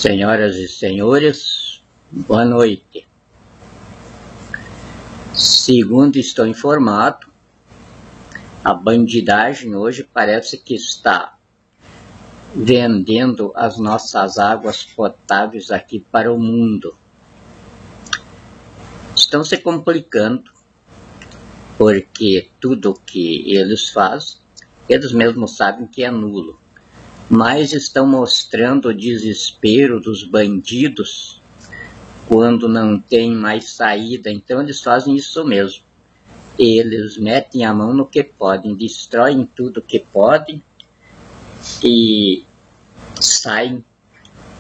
Senhoras e senhores, boa noite. Segundo estou informado, a bandidagem hoje parece que está vendendo as nossas águas potáveis aqui para o mundo. Estão se complicando, porque tudo que eles fazem, eles mesmos sabem que é nulo. Mas estão mostrando o desespero dos bandidos quando não tem mais saída. Então eles fazem isso mesmo. Eles metem a mão no que podem, destroem tudo que podem e saem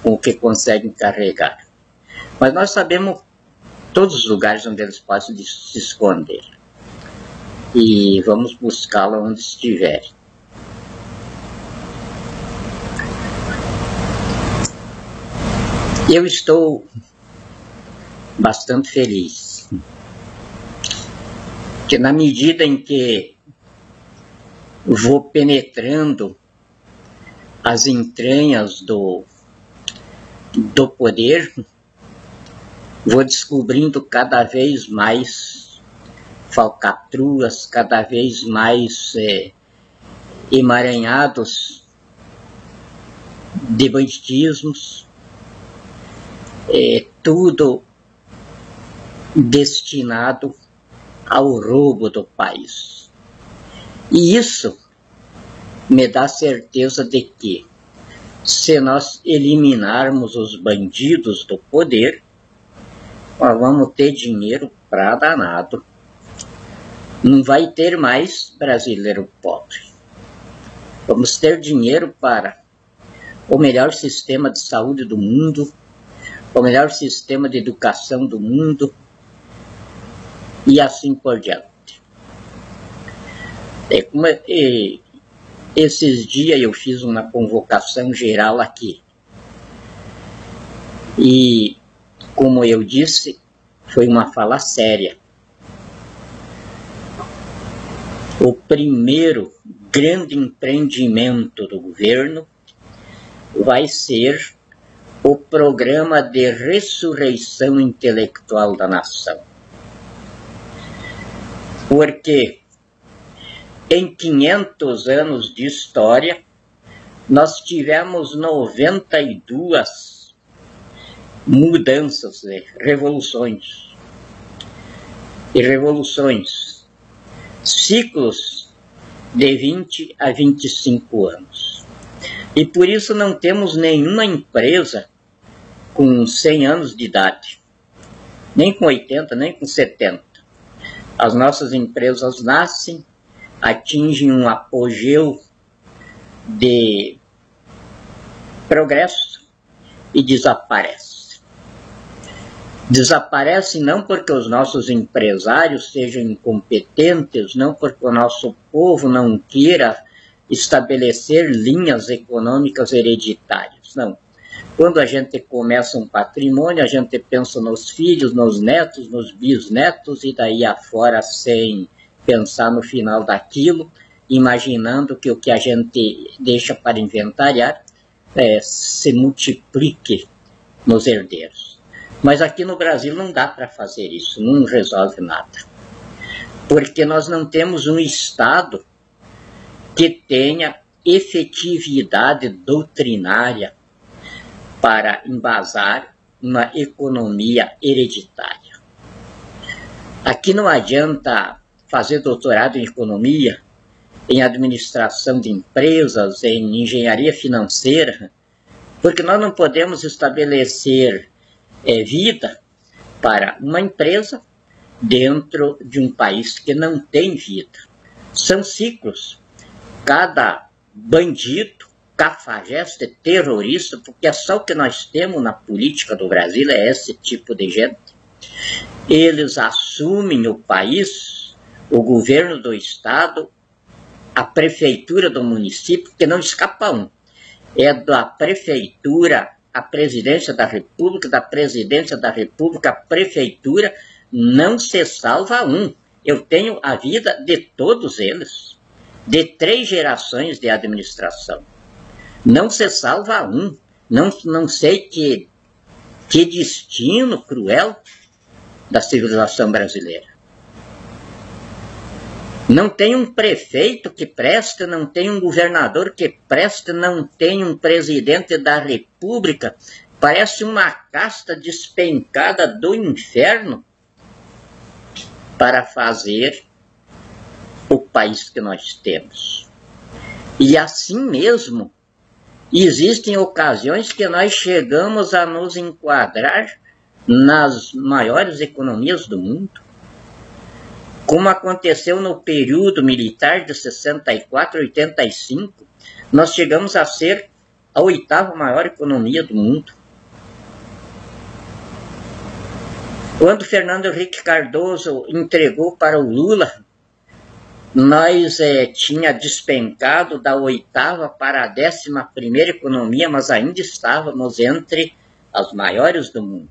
com o que conseguem carregar. Mas nós sabemos todos os lugares onde eles podem se esconder. E vamos buscá-la onde estiverem. Eu estou bastante feliz, que na medida em que vou penetrando as entranhas do poder, vou descobrindo cada vez mais falcatruas, cada vez mais emaranhados de banditismos, tudo destinado ao roubo do país. E isso me dá certeza de que, se nós eliminarmos os bandidos do poder, nós vamos ter dinheiro para danado. Não vai ter mais brasileiro pobre. Vamos ter dinheiro para o melhor sistema de saúde do mundo, o melhor sistema de educação do mundo e assim por diante. Esses dias eu fiz uma convocação geral aqui e, como eu disse, foi uma fala séria. O primeiro grande empreendimento do governo vai ser o programa de ressurreição intelectual da nação. Porque em 500 anos de história, nós tivemos 92 mudanças, revoluções. E revoluções, ciclos de 20 a 25 anos. E por isso não temos nenhuma empresa com 100 anos de idade, nem com 80, nem com 70. As nossas empresas nascem, atingem um apogeu de progresso e desaparecem. Desaparecem não porque os nossos empresários sejam incompetentes, não porque o nosso povo não queira estabelecer linhas econômicas hereditárias, não. Quando a gente começa um patrimônio, a gente pensa nos filhos, nos netos, nos bisnetos e daí afora sem pensar no final daquilo, imaginando que o que a gente deixa para inventariar se multiplique nos herdeiros. Mas aqui no Brasil não dá para fazer isso, não resolve nada. Porque nós não temos um Estado que tenha efetividade doutrinária para embasar uma economia hereditária. Aqui não adianta fazer doutorado em economia, em administração de empresas, em engenharia financeira, porque nós não podemos estabelecer vida para uma empresa dentro de um país que não tem vida. São ciclos. Cada bandido, cafajeste, terrorista, porque é só o que nós temos na política do Brasil, é esse tipo de gente. Eles assumem o país, o governo do estado, a prefeitura do município, que não escapa um. É da prefeitura à presidência da república, da presidência da república à prefeitura, não se salva um. Eu tenho a vida de todos eles, de 3 gerações de administração. Não se salva um. Não sei que destino cruel da civilização brasileira. Não tem um prefeito que preste, não tem um governador que preste, não tem um presidente da República. Parece uma casta despencada do inferno para fazer o país que nós temos. E assim mesmo, existem ocasiões que nós chegamos a nos enquadrar nas maiores economias do mundo, como aconteceu no período militar de 64 a 85, nós chegamos a ser a 8ª maior economia do mundo. Quando Fernando Henrique Cardoso entregou para o Lula, nós tinha despencado da 8ª para a 11ª economia, mas ainda estávamos entre as maiores do mundo.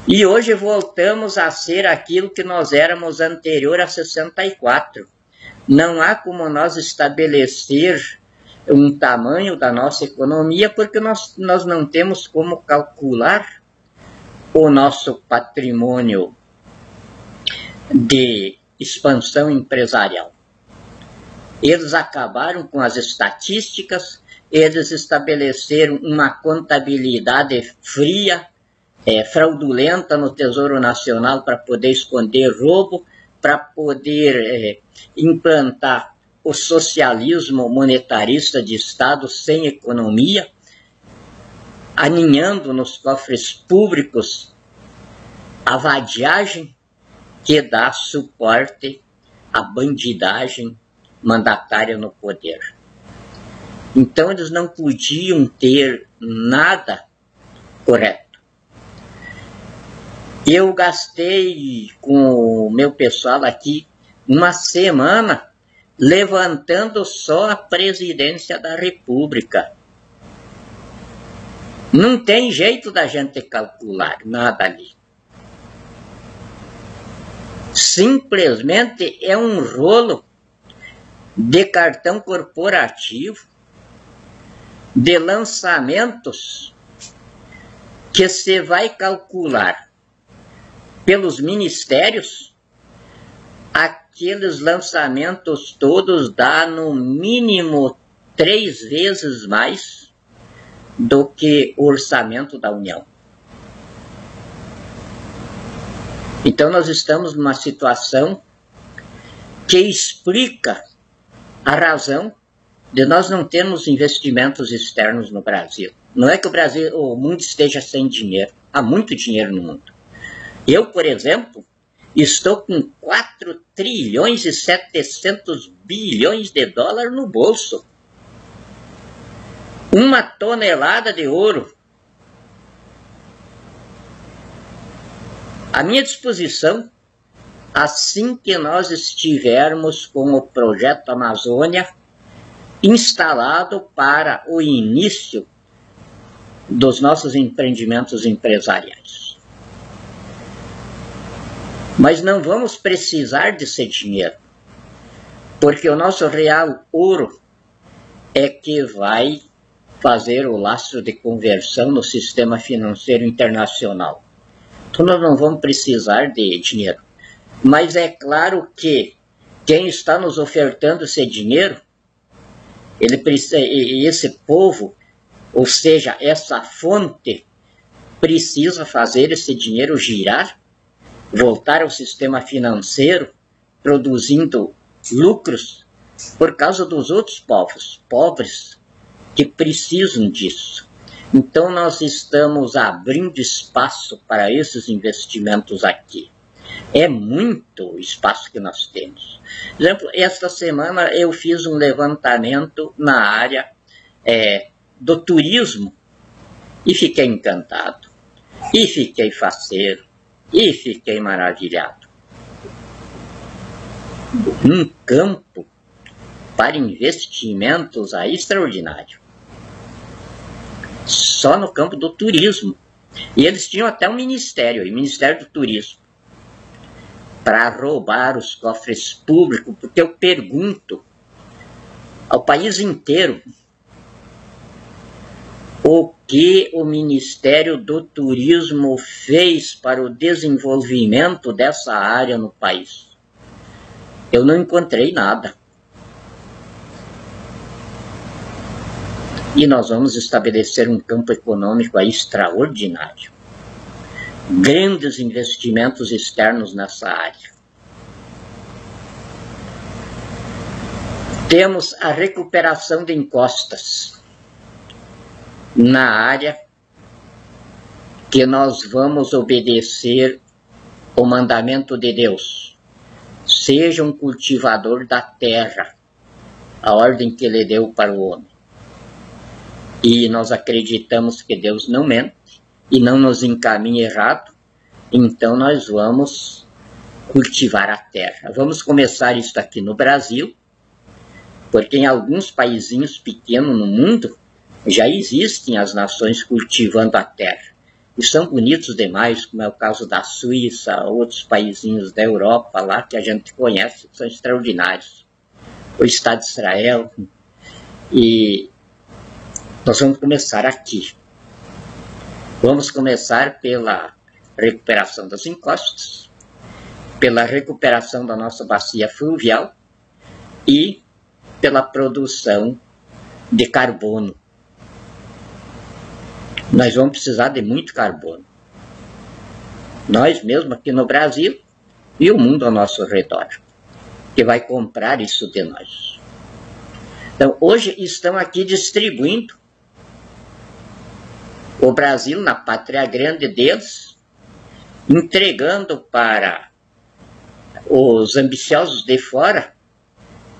E hoje voltamos a ser aquilo que nós éramos anterior a 64. Não há como nós estabelecer um tamanho da nossa economia, porque nós não temos como calcular o nosso patrimônio de expansão empresarial. Eles acabaram com as estatísticas, eles estabeleceram uma contabilidade fria, fraudulenta no Tesouro Nacional para poder esconder roubo, para poder implantar o socialismo monetarista de Estado sem economia, aninhando nos cofres públicos a vadiagem que dá suporte à bandidagem mandatária no poder. Então eles não podiam ter nada correto. Eu gastei com o meu pessoal aqui uma semana levantando só a presidência da República. Não tem jeito da gente calcular nada ali. Simplesmente é um rolo de cartão corporativo, de lançamentos que você vai calcular pelos ministérios, aqueles lançamentos todos dá no mínimo 3 vezes mais do que o orçamento da União. Então nós estamos numa situação que explica a razão de nós não termos investimentos externos no Brasil. Não é que o mundo esteja sem dinheiro, há muito dinheiro no mundo. Eu, por exemplo, estou com 4 trilhões e 700 bilhões de dólares no bolso. 1 tonelada de ouro. À minha disposição, assim que nós estivermos com o Projeto Amazônia instalado para o início dos nossos empreendimentos empresariais. Mas não vamos precisar desse dinheiro, porque o nosso real ouro é que vai fazer o lastro de conversão no sistema financeiro internacional. Então nós não vamos precisar de dinheiro. Mas é claro que quem está nos ofertando esse dinheiro, esse povo, ou seja, essa fonte, precisa fazer esse dinheiro girar, voltar ao sistema financeiro, produzindo lucros, por causa dos outros povos pobres que precisam disso. Então nós estamos abrindo espaço para esses investimentos aqui. É muito espaço que nós temos. Por exemplo, esta semana eu fiz um levantamento na área do turismo e fiquei encantado, e fiquei faceiro, e fiquei maravilhado. Um campo para investimentos aí extraordinário. Só no campo do turismo. E eles tinham até um ministério, o Ministério do Turismo, para roubar os cofres públicos, porque eu pergunto ao país inteiro, o que o Ministério do Turismo fez para o desenvolvimento dessa área no país? Eu não encontrei nada. E nós vamos estabelecer um campo econômico aí extraordinário. Grandes investimentos externos nessa área. Temos a recuperação de encostas na área que nós vamos obedecer o mandamento de Deus. Seja um cultivador da terra, a ordem que ele deu para o homem. E nós acreditamos que Deus não mente e não nos encaminha errado, então nós vamos cultivar a terra. Vamos começar isso aqui no Brasil, porque em alguns paizinhos pequenos no mundo já existem as nações cultivando a terra. E são bonitos demais, como é o caso da Suíça, outros paizinhos da Europa lá que a gente conhece, que são extraordinários. O Estado de Israel. E nós vamos começar aqui. Vamos começar pela recuperação das encostas, pela recuperação da nossa bacia fluvial e pela produção de carbono. Nós vamos precisar de muito carbono. Nós mesmo aqui no Brasil e o mundo ao nosso redor, que vai comprar isso de nós. Então, hoje estão aqui distribuindo o Brasil na pátria grande deles, entregando para os ambiciosos de fora,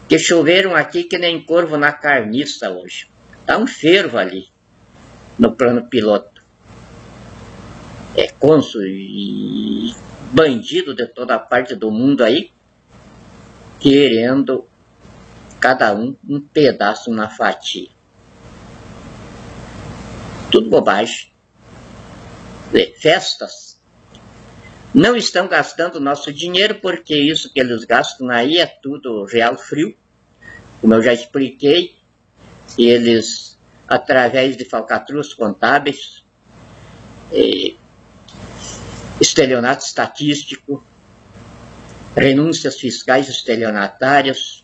que choveram aqui que nem corvo na carniça hoje. Está um fervo ali, no plano piloto. É cônsul e bandido de toda parte do mundo aí, querendo cada um pedaço, uma fatia. Tudo bobagem. Festas. Não estão gastando nosso dinheiro, porque isso que eles gastam aí é tudo real frio. Como eu já expliquei, eles, através de falcatruas contábeis, estelionato estatístico, renúncias fiscais estelionatárias,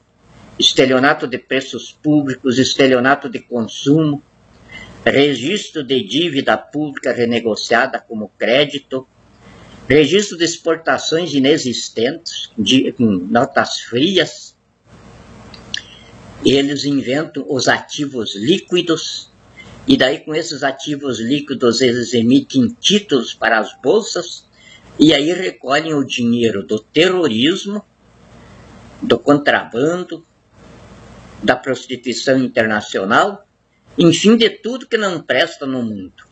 estelionato de preços públicos, estelionato de consumo, registro de dívida pública renegociada como crédito, registro de exportações inexistentes, com notas frias. Eles inventam os ativos líquidos, e daí com esses ativos líquidos eles emitem títulos para as bolsas, e aí recolhem o dinheiro do terrorismo, do contrabando, da prostituição internacional, enfim, de tudo que não presta no mundo.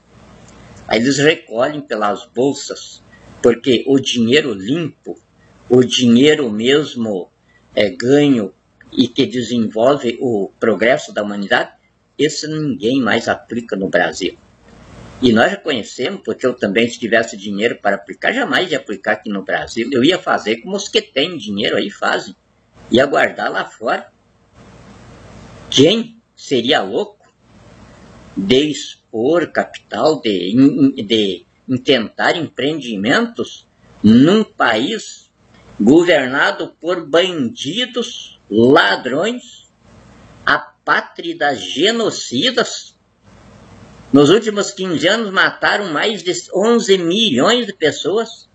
Aí eles recolhem pelas bolsas, porque o dinheiro limpo, o dinheiro mesmo ganho e que desenvolve o progresso da humanidade, esse ninguém mais aplica no Brasil. E nós reconhecemos, porque eu também, se tivesse dinheiro para aplicar, jamais ia aplicar aqui no Brasil. Eu ia fazer como os que têm dinheiro aí fazem, ia guardar lá fora. Quem seria louco de expor capital, de intentar empreendimentos num país governado por bandidos, ladrões, apátridas, genocidas? Nos últimos 15 anos mataram mais de 11 milhões de pessoas.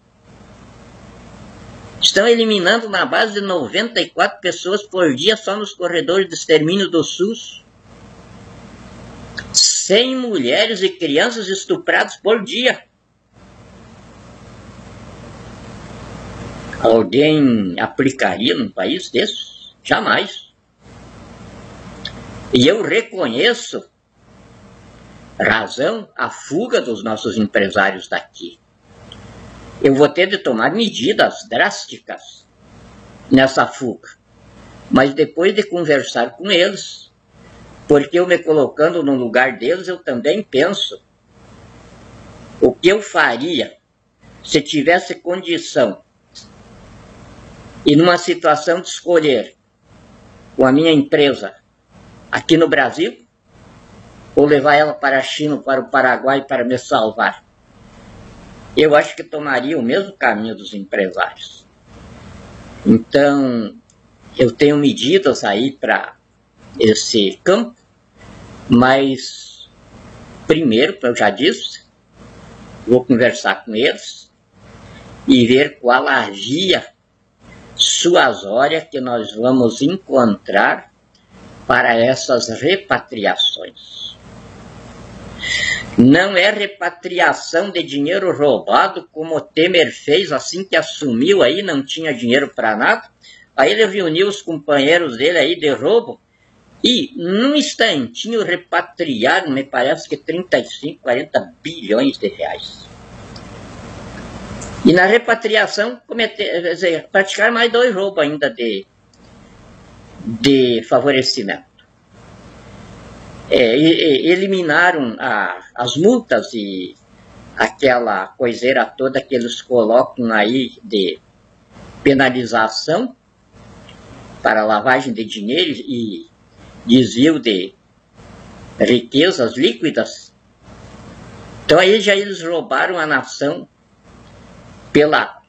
Estão eliminando na base de 94 pessoas por dia só nos corredores de extermínio do SUS. 100 mulheres e crianças estupradas por dia. Alguém aplicaria num país desse? Jamais. E eu reconheço razão a fuga dos nossos empresários daqui. Eu vou ter de tomar medidas drásticas nessa fuga. Mas depois de conversar com eles, porque eu me colocando no lugar deles, eu também penso o que eu faria se tivesse condição e numa situação de escolher com a minha empresa aqui no Brasil ou levar ela para a China, para o Paraguai, para me salvar. Eu acho que tomaria o mesmo caminho dos empresários. Então, eu tenho medidas aí para esse campo, mas, primeiro, como eu já disse, vou conversar com eles e ver qual a via suasória que nós vamos encontrar para essas repatriações. Não é repatriação de dinheiro roubado, como o Temer fez assim que assumiu aí, não tinha dinheiro para nada. Aí ele reuniu os companheiros dele aí de roubo e, num instantinho, repatriaram, me parece que 35, 40 bilhões de reais. E na repatriação, praticaram mais 2 roubos ainda de favorecimento. Eliminaram as multas e aquela coiseira toda que eles colocam aí de penalização para lavagem de dinheiro e desvio de riquezas líquidas. Então aí já eles roubaram a nação pela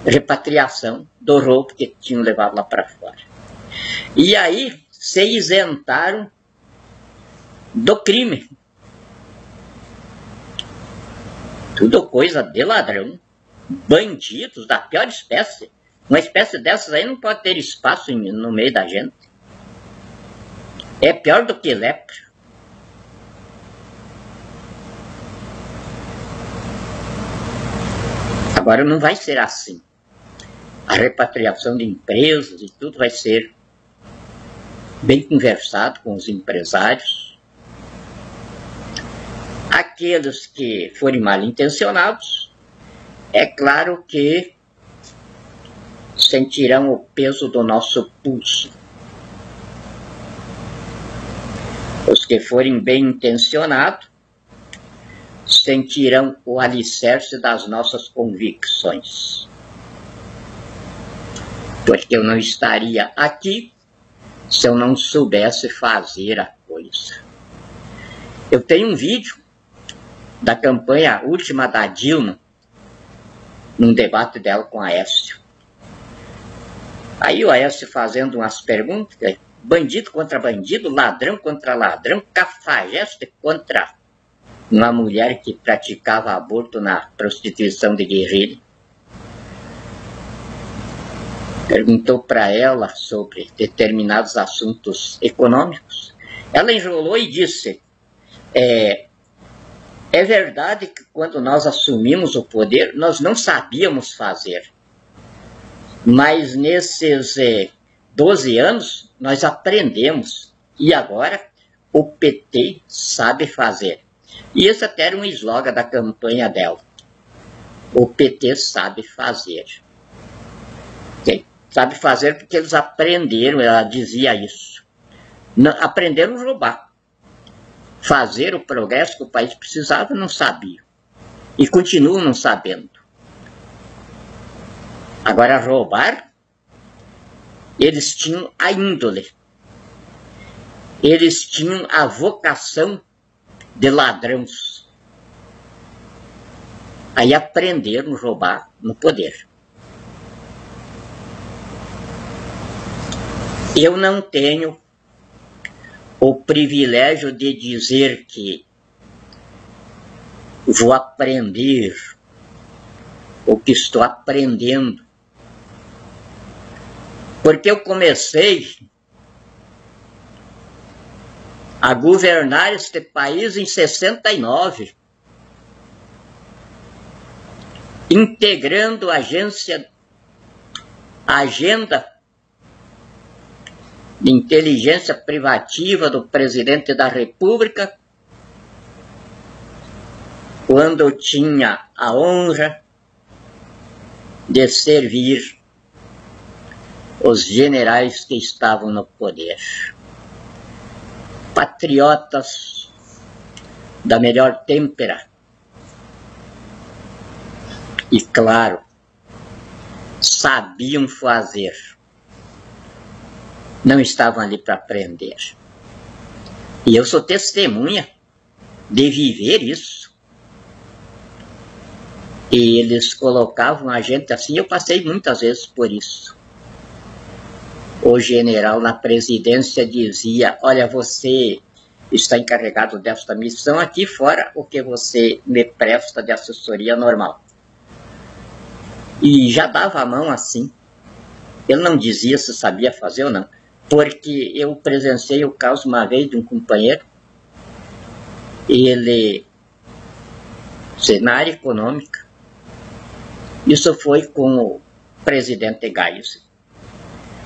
repatriação do roubo que tinham levado lá para fora. E aí se isentaram do crime. Tudo coisa de ladrão, bandidos da pior espécie. Uma espécie dessas aí não pode ter espaço no meio da gente. É pior do que lepra. Agora não vai ser assim. A repatriação de empresas e tudo vai ser bem conversado com os empresários. Aqueles que forem mal intencionados, é claro que sentirão o peso do nosso pulso. Os que forem bem intencionados sentirão o alicerce das nossas convicções. Porque eu não estaria aqui se eu não soubesse fazer a coisa. Eu tenho um vídeo da campanha última da Dilma, num debate dela com Aécio. Aí o Aécio fazendo umas perguntas, bandido contra bandido, ladrão contra ladrão, cafajeste contra uma mulher que praticava aborto na prostituição de guerrilha. Perguntou para ela sobre determinados assuntos econômicos. Ela enrolou e disse, é verdade que quando nós assumimos o poder, nós não sabíamos fazer. Mas nesses 12 anos, nós aprendemos. E agora, o PT sabe fazer. E esse até era um slogan da campanha dela. O PT sabe fazer. Okay? Sabe fazer porque eles aprenderam, ela dizia isso. Aprenderam a roubar. Fazer o progresso que o país precisava, não sabiam. E continuam não sabendo. Agora, roubar, eles tinham a índole. Eles tinham a vocação de ladrões. Aí aprenderam a roubar no poder. Eu não tenho o privilégio de dizer que vou aprender o que estou aprendendo. Porque eu comecei a governar este país em 69, integrando a agenda de inteligência privativa do presidente da República, quando eu tinha a honra de servir os generais que estavam no poder. Patriotas da melhor têmpera. E, claro, sabiam fazer. Não estavam ali para aprender. E eu sou testemunha de viver isso. E eles colocavam a gente assim, eu passei muitas vezes por isso. O general na presidência dizia, olha, você está encarregado desta missão aqui fora, o que você me presta de assessoria normal. E já dava a mão assim. Ele não dizia se sabia fazer ou não, porque eu presenciei o caso uma vez de um companheiro, ele, na área econômica, isso foi com o presidente Geisel.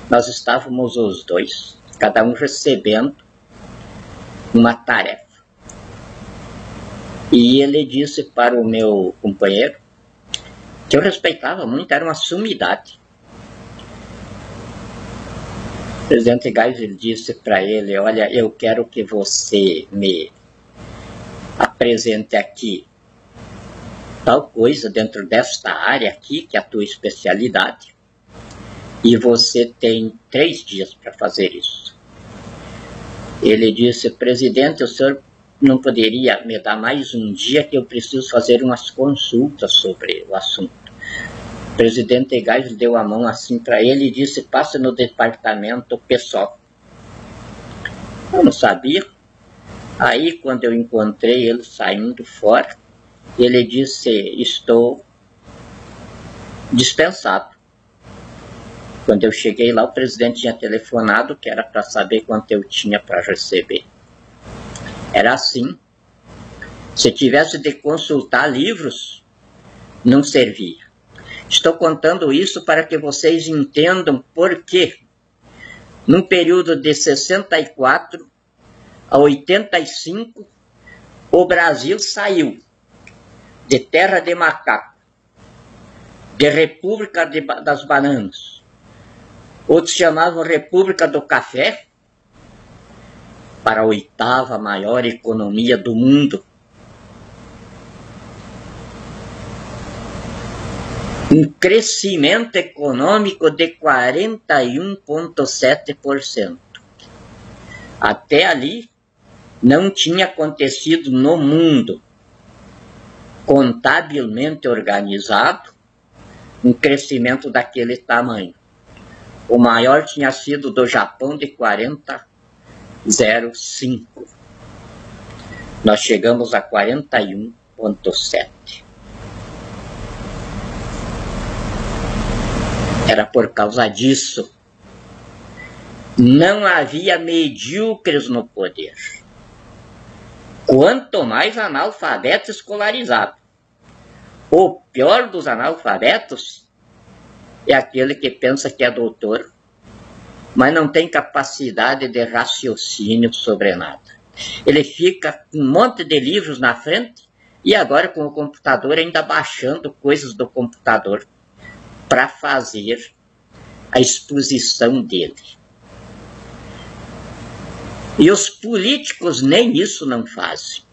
Nós estávamos os dois, cada um recebendo uma tarefa. E ele disse para o meu companheiro, que eu respeitava muito, era uma sumidade. O presidente Geisel disse para ele, olha, eu quero que você me apresente aqui tal coisa dentro desta área aqui, que é a tua especialidade, e você tem 3 dias para fazer isso. Ele disse, presidente, o senhor não poderia me dar mais um dia que eu preciso fazer umas consultas sobre o assunto. O presidente Geisel deu a mão assim para ele e disse, passa no departamento pessoal. Eu não sabia. Aí, quando eu encontrei ele saindo fora, ele disse, estou dispensado. Quando eu cheguei lá, o presidente tinha telefonado, que era para saber quanto eu tinha para receber. Era assim. Se tivesse de consultar livros, não servia. Estou contando isso para que vocês entendam por que, num período de 64 a 85, o Brasil saiu de terra de macaco, de República das Bananas, outros chamavam República do Café, para a 8ª maior economia do mundo. Um crescimento econômico de 41,7%. Até ali, não tinha acontecido no mundo, contabilmente organizado, um crescimento daquele tamanho. O maior tinha sido do Japão de 40,05. Nós chegamos a 41,7. Era por causa disso. Não havia medíocres no poder. Quanto mais analfabeto escolarizado. O pior dos analfabetos é aquele que pensa que é doutor, mas não tem capacidade de raciocínio sobre nada. Ele fica com um monte de livros na frente e agora com o computador ainda baixando coisas do computador para fazer a exposição dele. E os políticos nem isso não fazem.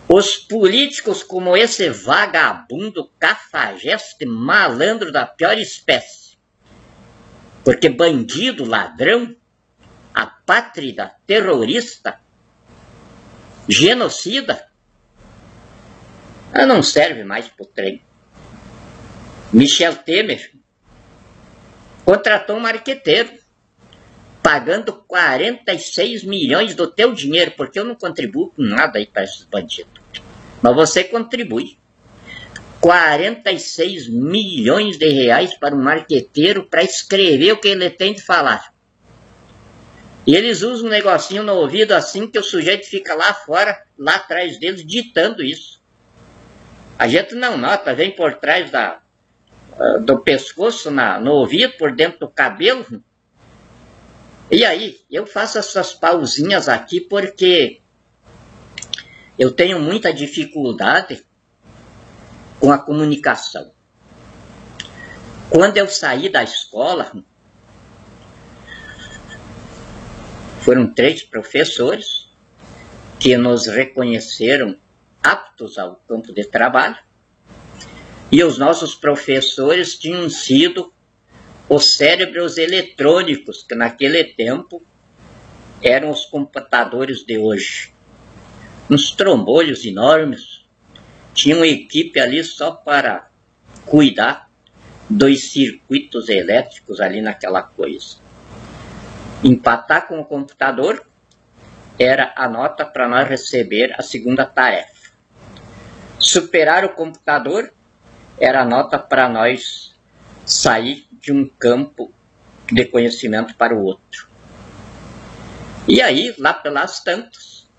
Os políticos, como esse vagabundo, cafajeste, malandro da pior espécie, porque bandido, ladrão, apátrida, terrorista, genocida, não serve mais para o trem. Michel Temer contratou um marqueteiro, pagando 46 milhões do teu dinheiro, porque eu não contribuo com nada aí para esses bandidos. Mas você contribui. 46 milhões de reais para um marqueteiro para escrever o que ele tem de falar. E eles usam um negocinho no ouvido assim que o sujeito fica lá fora, lá atrás deles, ditando isso. A gente não nota, vem por trás do pescoço, no ouvido, por dentro do cabelo. E aí, eu faço essas pausinhas aqui porque eu tenho muita dificuldade com a comunicação. Quando eu saí da escola, foram 3 professores que nos reconheceram aptos ao campo de trabalho, e os nossos professores tinham sido os cérebros eletrônicos, que naquele tempo eram os computadores de hoje. Uns trombolhos enormes. Tinha uma equipe ali só para cuidar dos circuitos elétricos ali naquela coisa. Empatar com o computador era a nota para nós receber a segunda tarefa. Superar o computador era a nota para nós sair de um campo de conhecimento para o outro. E aí, lá pelas tantas,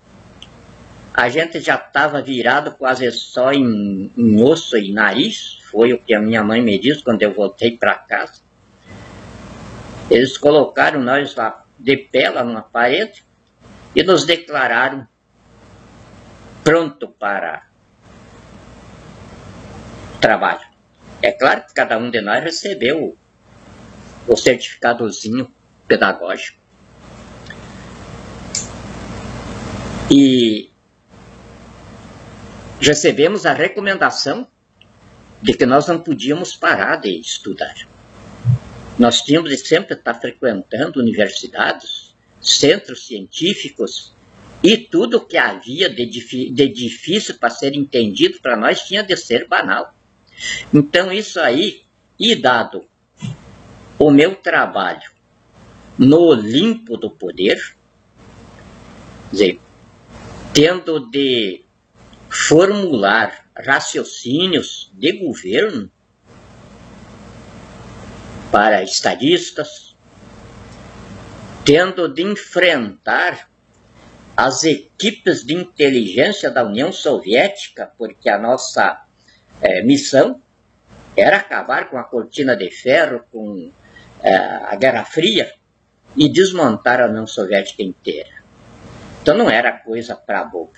a gente já estava virado quase só em osso e nariz. Foi o que a minha mãe me disse quando eu voltei para casa. Eles colocaram nós lá de pé, lá numa parede, e nos declararam pronto para trabalho. É claro que cada um de nós recebeu o certificadozinho pedagógico. E recebemos a recomendação de que nós não podíamos parar de estudar. Nós tínhamos de sempre estar frequentando universidades, centros científicos, e tudo que havia de difícil para ser entendido para nós tinha de ser banal. Então isso aí, e dado o meu trabalho no Olimpo do poder, quer dizer, tendo de formular raciocínios de governo para estadistas, tendo de enfrentar as equipes de inteligência da União Soviética, porque a nossa missão era acabar com a cortina de ferro, com a Guerra Fria e desmontar a União Soviética inteira. Então não era coisa para bobo.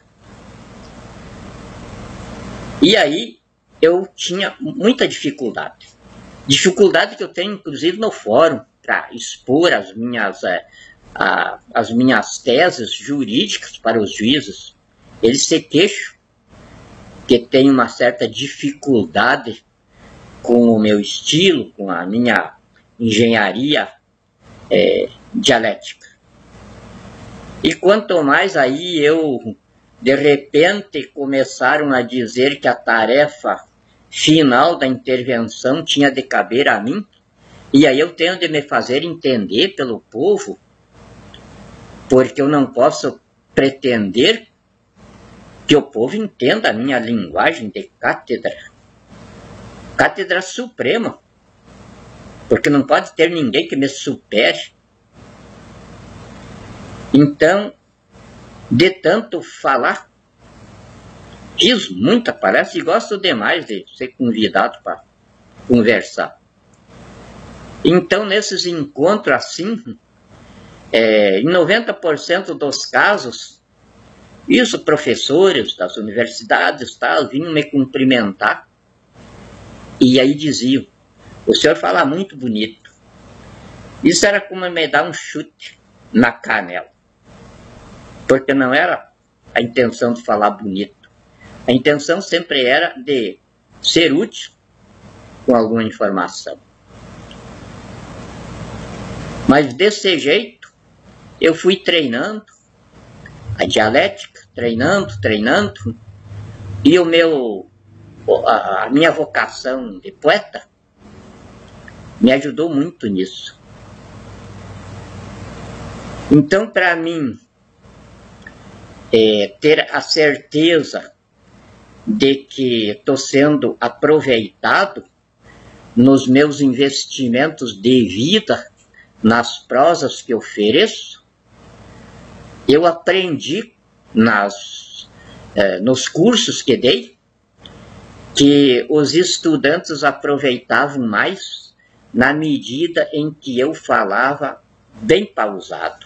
E aí eu tinha muita dificuldade. Dificuldade que eu tenho, inclusive, no fórum, para expor as minhas teses jurídicas para os juízes. Eles se queixam que tem uma certa dificuldade com o meu estilo, com a minha engenharia dialética. E quanto mais aí de repente, começaram a dizer que a tarefa final da intervenção tinha de caber a mim, e aí eu tenho de me fazer entender pelo povo, porque eu não posso pretender que o povo entenda a minha linguagem de cátedra suprema, porque não pode ter ninguém que me supere. Então, de tanto falar, fiz muita palestra e gosto demais de ser convidado para conversar. Então, nesses encontros assim, em 90% dos casos, isso, professores das universidades vinham me cumprimentar e aí diziam: o senhor fala muito bonito. Isso era como me dar um chute na canela, porque não era a intenção de falar bonito. A intenção sempre era de ser útil com alguma informação. Mas desse jeito, eu fui treinando a dialética, treinando, e a minha vocação de poeta me ajudou muito nisso. Então, para mim, ter a certeza de que estou sendo aproveitado nos meus investimentos de vida, nas prosas que ofereço, eu aprendi nos cursos que dei que os estudantes aproveitavam mais na medida em que eu falava bem pausado.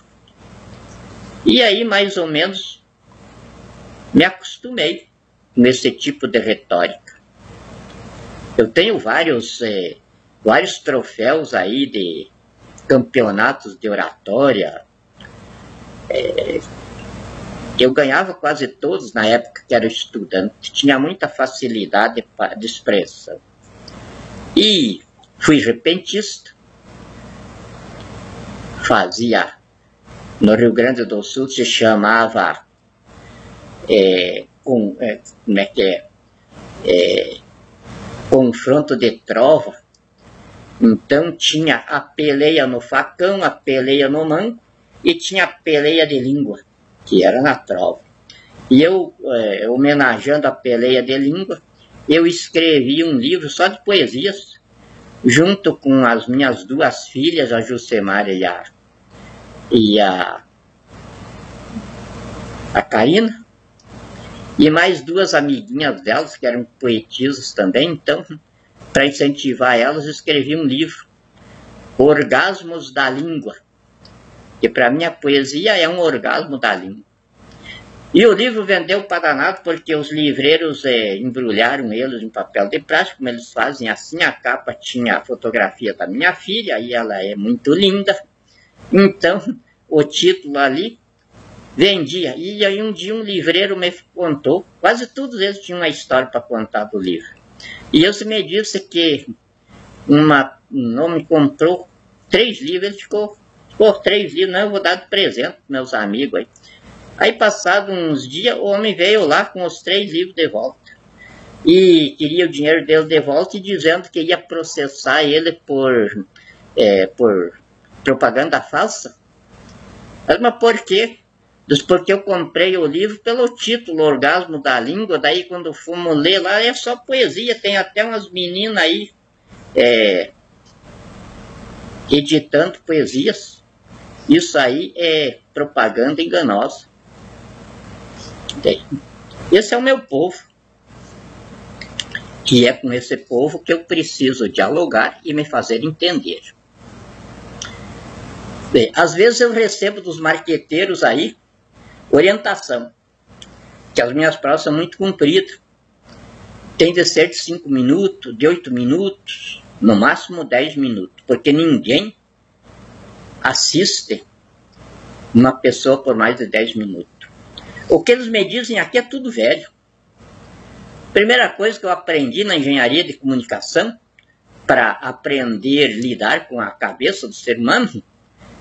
E aí, mais ou menos, me acostumei com esse tipo de retórica. Eu tenho vários troféus aí de campeonatos de oratória. Eu ganhava quase todos na época que era estudante. Tinha muita facilidade de expressão. E fui repentista. Fazia no Rio Grande do Sul se chamava, como é que é, confronto de trova. Então tinha a peleia no facão, a peleia no mango, e tinha a peleia de língua, que era na trova. E eu, homenageando a peleia de língua, eu escrevi um livro só de poesias, junto com as minhas duas filhas, a Jucemara e a Karina, e mais duas amiguinhas delas, que eram poetisas também. Então, para incentivar elas, escrevi um livro, Orgasmos da Língua, que para mim a poesia é um orgasmo da língua. E o livro vendeu para danado, porque os livreiros embrulharam eles em papel de plástico, como eles fazem assim. A capa tinha a fotografia da minha filha, e ela é muito linda. Então, o título ali vendia. E aí um dia um livreiro me contou, quase todos eles tinham uma história para contar do livro. E ele me disse que um homem comprou 3 livros, ele ficou 3 livros, não, eu vou dar de presente para meus amigos aí. Aí, passado uns dias, o homem veio lá com os 3 livros de volta. E queria o dinheiro dele de volta, e dizendo que ia processar ele por propaganda falsa. Mas por quê? Diz, porque eu comprei o livro pelo título Orgasmo da Língua. Daí, quando fomos ler lá, é só poesia. Tem até umas meninas aí editando poesias. Isso aí é propaganda enganosa. Esse é o meu povo. E é com esse povo que eu preciso dialogar e me fazer entender. Bem, às vezes eu recebo dos marqueteiros aí orientação, que as minhas provas são muito compridas. Tem de ser de 5 minutos, de 8 minutos, no máximo 10 minutos, porque ninguém assiste uma pessoa por mais de 10 minutos. O que eles me dizem aqui é tudo velho. Primeira coisa que eu aprendi na engenharia de comunicação, para aprender a lidar com a cabeça do ser humano,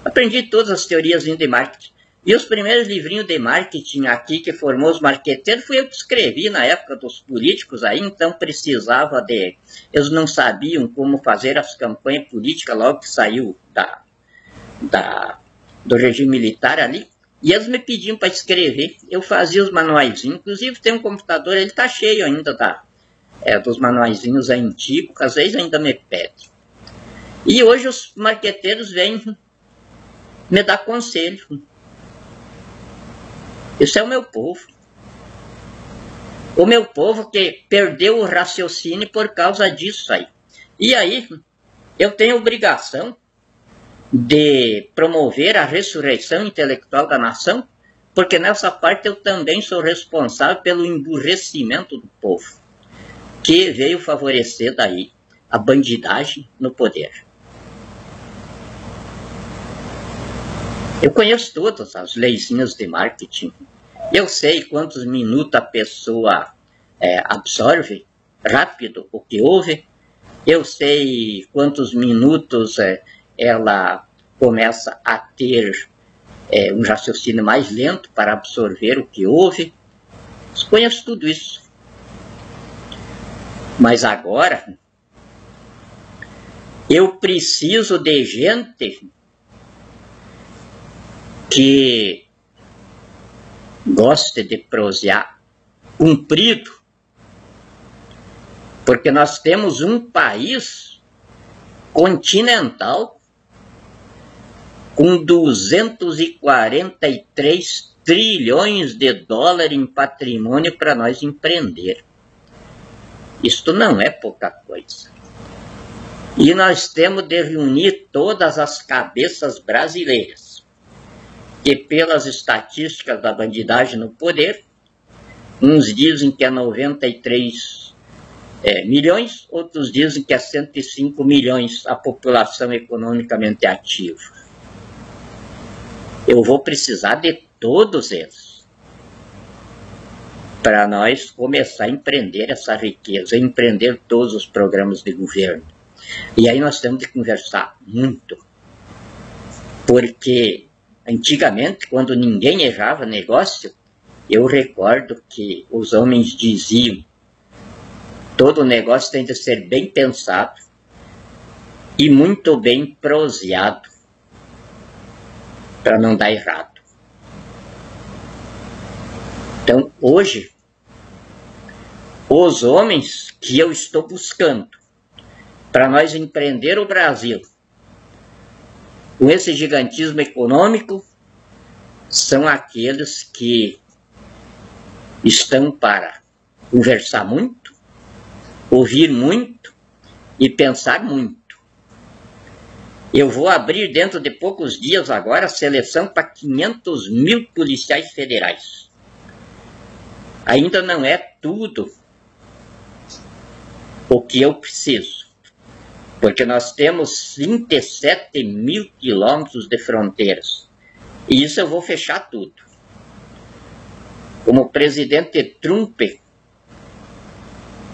aprendi todas as teorias de marketing. E os primeiros livrinhos de marketing aqui que formou os marqueteiros, fui eu que escrevi na época dos políticos aí. Então precisava de... Eles não sabiam como fazer as campanhas políticas logo que saiu do regime militar ali. E eles me pediam para escrever, eu fazia os manuaizinhos. Inclusive tem um computador, ele está cheio ainda dos manuaizinhos antigos, às vezes ainda me pede. E hoje os marqueteiros vêm me dar conselho. Esse é o meu povo. O meu povo que perdeu o raciocínio por causa disso aí. E aí, eu tenho obrigação de promover a ressurreição intelectual da nação, porque nessa parte eu também sou responsável pelo emburrecimento do povo, que veio favorecer daí a bandidagem no poder. Eu conheço todas as leizinhas de marketing. Eu sei quantos minutos a pessoa absorve rápido o que ouve. Eu sei quantos minutos ela começa a ter um raciocínio mais lento para absorver o que ouve. Eu conheço tudo isso. Mas agora, eu preciso de gente que goste de prosear comprido, porque nós temos um país continental com 243 trilhões de dólares em patrimônio para nós empreender. Isto não é pouca coisa. E nós temos de reunir todas as cabeças brasileiras, que pelas estatísticas da bandidagem no poder, uns dizem que é 93 milhões, outros dizem que é 105 milhões a população economicamente ativa. Eu vou precisar de todos eles para nós começar a empreender essa riqueza, empreender todos os programas de governo. E aí nós temos de conversar muito, porque antigamente, quando ninguém errava negócio, eu recordo que os homens diziam: todo negócio tem de ser bem pensado e muito bem proseado para não dar errado. Então, hoje, os homens que eu estou buscando para nós empreender o Brasil com esse gigantismo econômico são aqueles que estão para conversar muito, ouvir muito e pensar muito. Eu vou abrir dentro de poucos dias agora a seleção para 500 mil policiais federais. Ainda não é tudo o que eu preciso, porque nós temos 27 mil quilômetros de fronteiras. E isso eu vou fechar tudo. Como o presidente Trump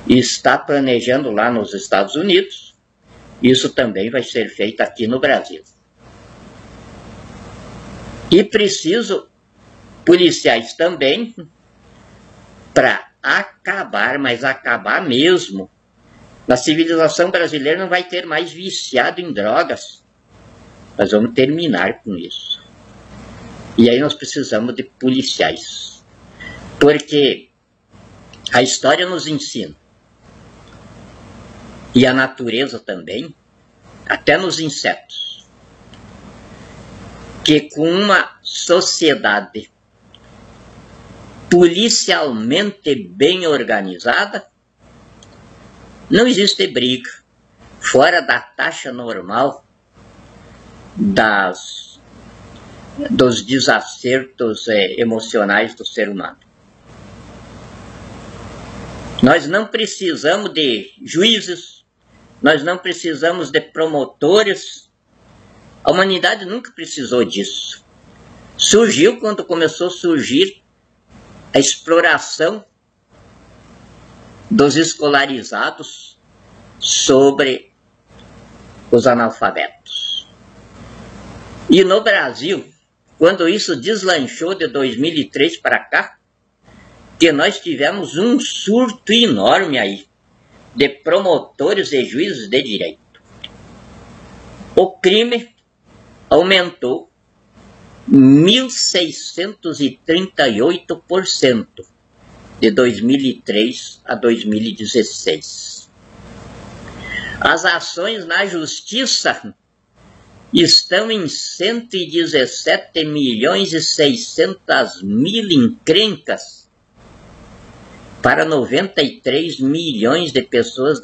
está planejando lá nos Estados Unidos, isso também vai ser feito aqui no Brasil. E preciso policiais também para acabar, mas acabar mesmo. Na civilização brasileira não vai ter mais viciado em drogas. Nós vamos terminar com isso. E aí nós precisamos de policiais. Porque a história nos ensina, e a natureza também, até nos insetos, que com uma sociedade policialmente bem organizada, não existe briga fora da taxa normal dos desacertos emocionais do ser humano. Nós não precisamos de juízes, nós não precisamos de promotores. A humanidade nunca precisou disso. Surgiu quando começou a surgir a exploração dos escolarizados sobre os analfabetos. E no Brasil, quando isso deslanchou de 2003 para cá, que nós tivemos um surto enorme aí de promotores e juízes de direito. O crime aumentou 1.638% de 2003 a 2016. As ações na justiça estão em 117.600.000 encrencas para 93 milhões de pessoas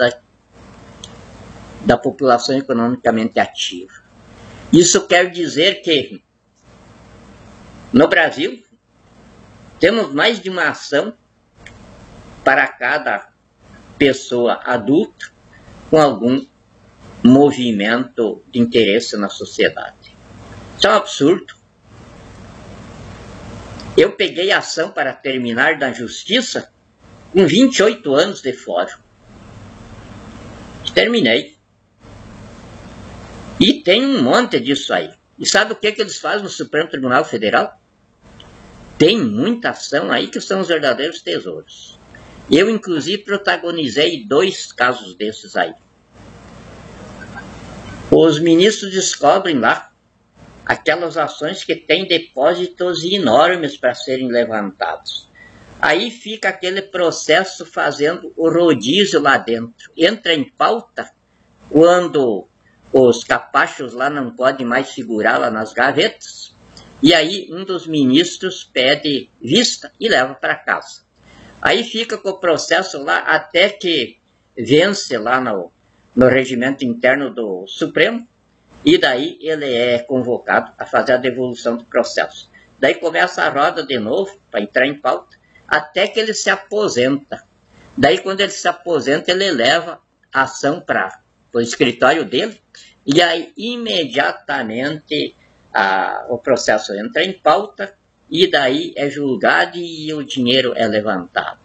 da população economicamente ativa. Isso quer dizer que no Brasil temos mais de uma ação para cada pessoa adulta com algum movimento de interesse na sociedade. Isso é um absurdo. Eu peguei ação para terminar na justiça com 28 anos de fórum. Terminei. E tem um monte disso aí. E sabe o que eles fazem no Supremo Tribunal Federal? Tem muita ação aí que são os verdadeiros tesouros. Eu, inclusive, protagonizei 2 casos desses aí. Os ministros descobrem lá aquelas ações que têm depósitos enormes para serem levantados. Aí fica aquele processo fazendo o rodízio lá dentro. Entra em pauta quando os capachos lá não podem mais segurar lá nas gavetas. E aí um dos ministros pede vista e leva para casa. Aí fica com o processo lá até que vence lá no regimento interno do Supremo. E daí ele é convocado a fazer a devolução do processo. Daí começa a roda de novo para entrar em pauta, até que ele se aposenta. Daí, quando ele se aposenta, ele leva a ação para o escritório dele, e aí, imediatamente, o processo entra em pauta, e daí é julgado e o dinheiro é levantado.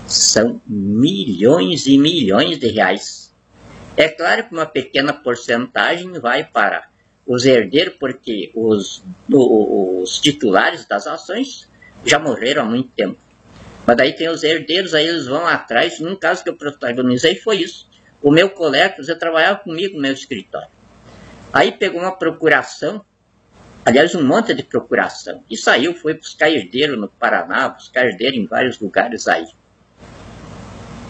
São milhões e milhões de reais. É claro que uma pequena porcentagem vai para os herdeiros, porque os titulares das ações já morreram há muito tempo. Mas daí tem os herdeiros, aí eles vão atrás. Num caso que eu protagonizei foi isso. O meu colega, você trabalhava comigo no meu escritório. Aí pegou uma procuração, aliás, um monte de procuração, e saiu, foi buscar herdeiro no Paraná, buscar herdeiro em vários lugares aí.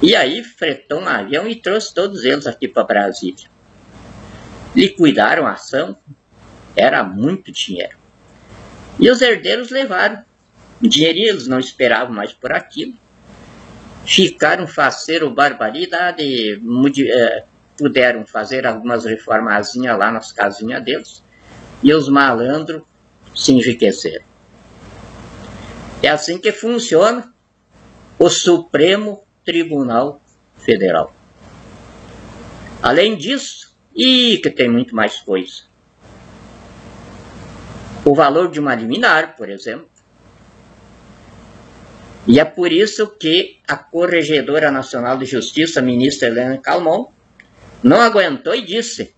E aí fretou um avião e trouxe todos eles aqui para Brasília. Liquidaram a ação, era muito dinheiro. E os herdeiros levaram o dinheirinho, eles não esperavam mais por aquilo. Ficaram faceiro barbaridade, puderam fazer algumas reformazinhas lá nas casinhas deles, e os malandros se enriqueceram. É assim que funciona o Supremo Tribunal Federal. Além disso, que tem muito mais coisa. O valor de uma liminar, por exemplo. E é por isso que a Corregedora Nacional de Justiça, a ministra Helena Calmon, não aguentou e disse: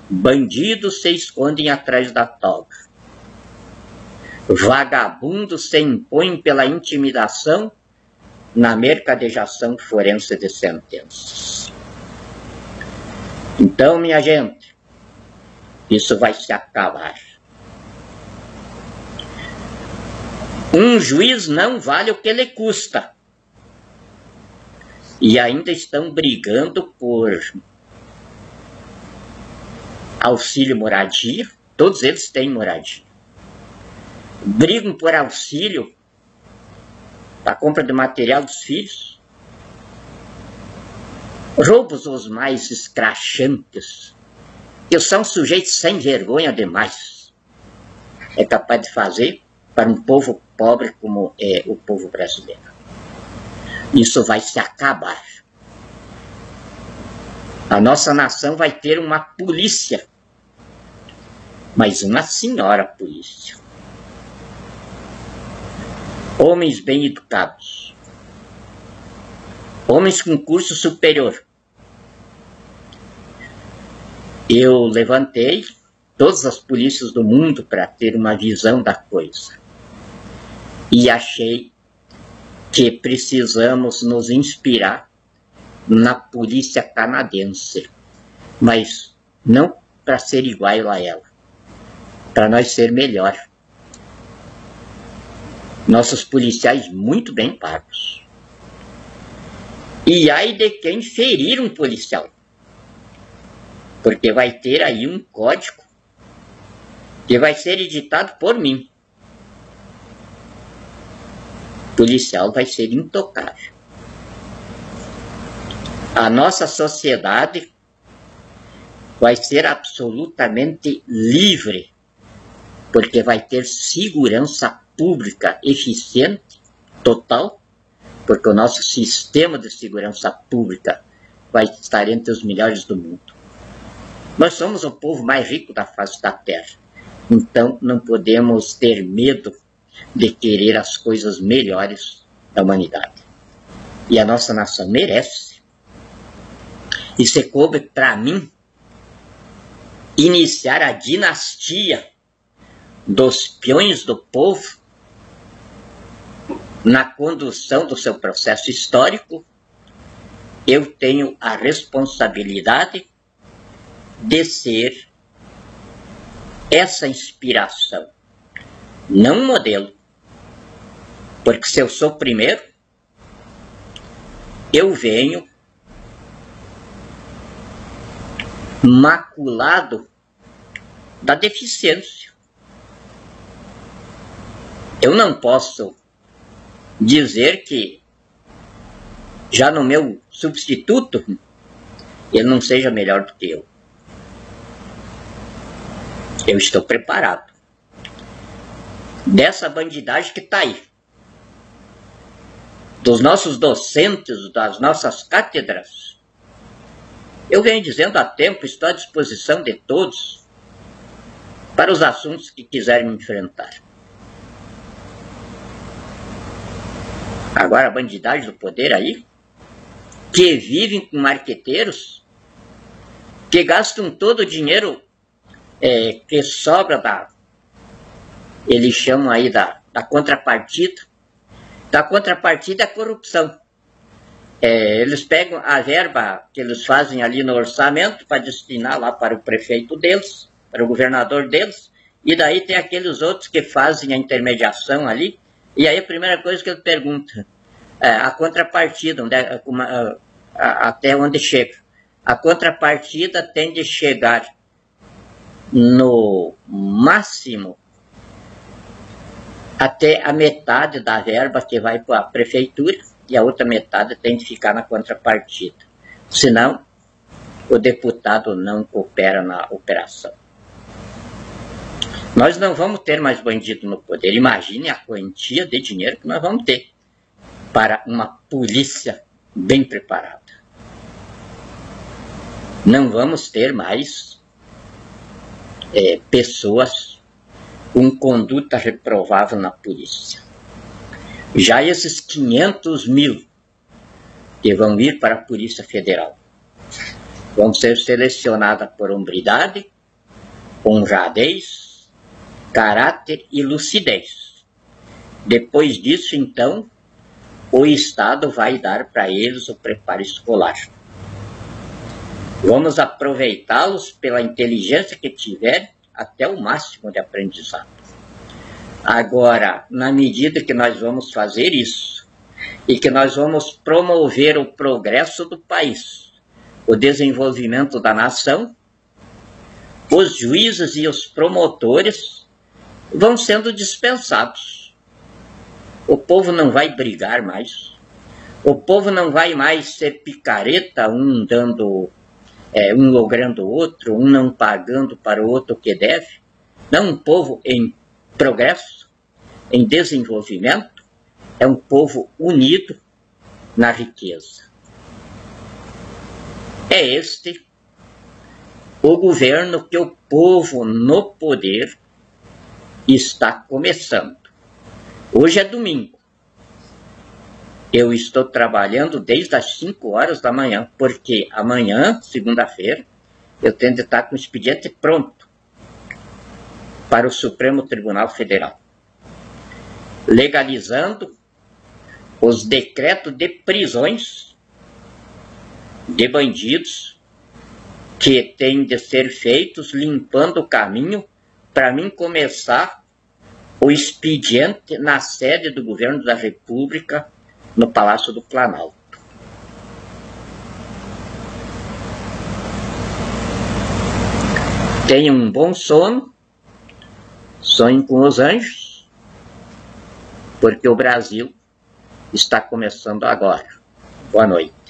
bandidos se escondem atrás da toga. Vagabundos se impõem pela intimidação na mercadejação forense de sentenças. Então, minha gente, isso vai se acabar. Um juiz não vale o que lhe custa. E ainda estão brigando por auxílio moradia. Todos eles têm moradia. Brigam por auxílio para a compra de material dos filhos. Roubos os mais escrachantes, que são sujeitos sem vergonha demais, é capaz de fazer para um povo pobre como é o povo brasileiro. Isso vai se acabar. A nossa nação vai ter uma polícia, mas uma senhora polícia. Homens bem educados, homens com curso superior. Eu levantei todas as polícias do mundo para ter uma visão da coisa. E achei que precisamos nos inspirar na polícia canadense. Mas não para ser igual a ela. Para nós ser melhor. Nossos policiais muito bem pagos. E ai de quem ferir um policial. Porque vai ter aí um código que vai ser editado por mim. O policial vai ser intocável. A nossa sociedade vai ser absolutamente livre, porque vai ter segurança pública eficiente, total, porque o nosso sistema de segurança pública vai estar entre os melhores do mundo. Nós somos o povo mais rico da face da terra, então não podemos ter medo de querer as coisas melhores da humanidade. E a nossa nação merece. E se coube para mim iniciar a dinastia dos peões do povo na condução do seu processo histórico, eu tenho a responsabilidade de ser essa inspiração, não um modelo. Porque se eu sou primeiro, eu venho maculado da deficiência. Eu não posso dizer que já no meu substituto ele não seja melhor do que eu. Eu estou preparado. Dessa bandidagem que está aí. Dos nossos docentes, das nossas cátedras. Eu venho dizendo há tempo, estou à disposição de todos para os assuntos que quiserem me enfrentar. Agora a bandidagem do poder aí, que vivem com marqueteiros, que gastam todo o dinheiro que sobra eles chamam aí da contrapartida. Da contrapartida é a corrupção. Eles pegam a verba que eles fazem ali no orçamento para destinar lá para o prefeito deles, para o governador deles, e daí tem aqueles outros que fazem a intermediação ali, e aí a primeira coisa que ele pergunta, a contrapartida, até onde chega. A contrapartida tem de chegar no máximo até a metade da verba que vai para a prefeitura, e a outra metade tem de ficar na contrapartida. Senão, o deputado não coopera na operação. Nós não vamos ter mais bandido no poder. Imagine a quantia de dinheiro que nós vamos ter para uma polícia bem preparada. Não vamos ter mais pessoas com conduta reprovável na polícia. Já esses 500 mil que vão ir para a Polícia Federal vão ser selecionados por hombridade, honradez, caráter e lucidez. Depois disso, então, o Estado vai dar para eles o preparo escolar. Vamos aproveitá-los pela inteligência que tiverem até o máximo de aprendizado. Agora, na medida que nós vamos fazer isso, e que nós vamos promover o progresso do país, o desenvolvimento da nação, os juízes e os promotores vão sendo dispensados. O povo não vai brigar mais, o povo não vai mais ser picareta, um logrando o outro, um não pagando para o outro o que deve. Não, um povo em progresso, em desenvolvimento, é um povo unido na riqueza. É este o governo que o povo no poder está começando. Hoje é domingo. Eu estou trabalhando desde as 5 horas da manhã, porque amanhã, segunda-feira, eu tenho de estar com o expediente pronto para o Supremo Tribunal Federal, legalizando os decretos de prisões de bandidos que têm de ser feitos, limpando o caminho para mim começar o expediente na sede do Governo da República, no Palácio do Planalto. Tenham um bom sono, sonhem com os anjos, porque o Brasil está começando agora. Boa noite.